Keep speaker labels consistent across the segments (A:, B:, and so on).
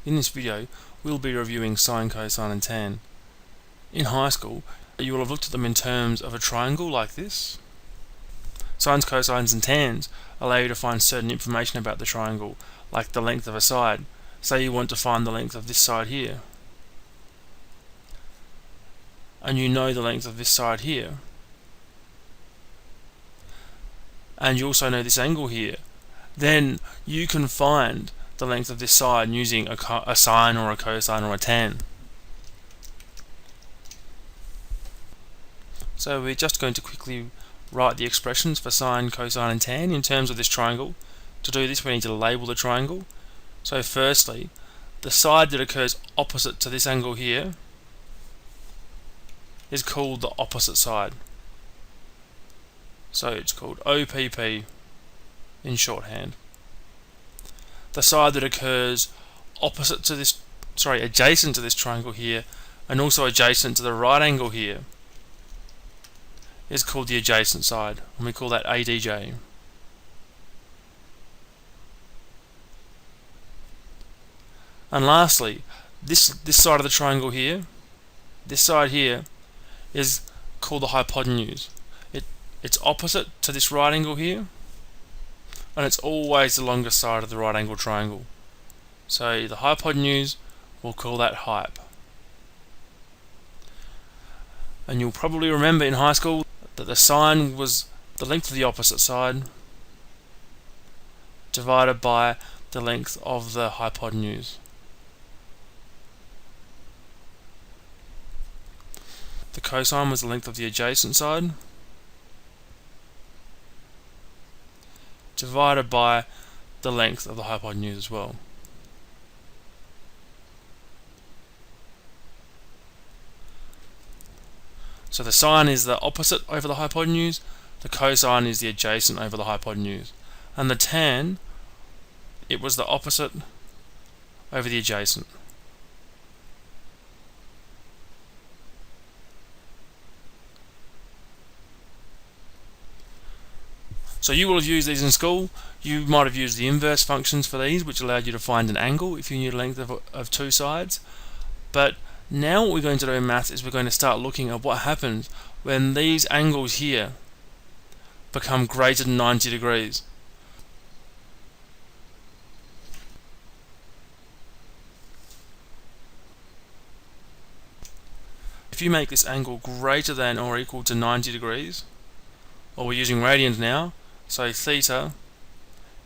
A: In this video, we'll be reviewing sine, cosine and tan. In high school, you will have looked at them in terms of a triangle like this. Sines, cosines and tans allow you to find certain information about the triangle, like the length of a side. Say you want to find the length of this side here, and you know the length of this side here, and you also know this angle here. Then you can find the length of this side using a sine or a cosine or a tan. So we're just going to quickly write the expressions for sine, cosine and tan in terms of this triangle. To do this, we need to label the triangle. So firstly, the side that occurs opposite to this angle here is called the opposite side. So it's called OPP in shorthand. The side that occurs adjacent to this triangle here, and also adjacent to the right angle here, is called the adjacent side, and we call that ADJ. And lastly, this side of the triangle here, this side here, is called the hypotenuse. It's opposite to this right angle here, and it's always the longest side of the right angle triangle. So the hypotenuse, we'll call that hype. And you'll probably remember in high school that the sine was the length of the opposite side divided by the length of the hypotenuse. The cosine was the length of the adjacent side divided by the length of the hypotenuse as well. So the sine is the opposite over the hypotenuse, the cosine is the adjacent over the hypotenuse, and the tan, it was the opposite over the adjacent. So you will have used these in school. You might have used the inverse functions for these, which allowed you to find an angle if you knew the length of two sides. But now what we're going to do in maths is we're going to start looking at what happens when these angles here become greater than 90 degrees. If you make this angle greater than or equal to 90 degrees, or we're using radians now, so theta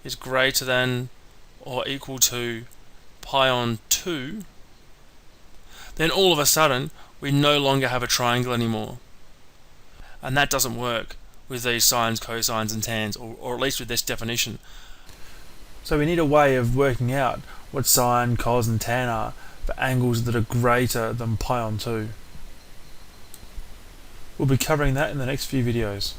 A: is greater than or equal to pi on 2, then all of a sudden we no longer have a triangle anymore. And that doesn't work with these sines, cosines and tans, or at least with this definition. So we need a way of working out what sine, cos and tan are for angles that are greater than pi on 2. We'll be covering that in the next few videos.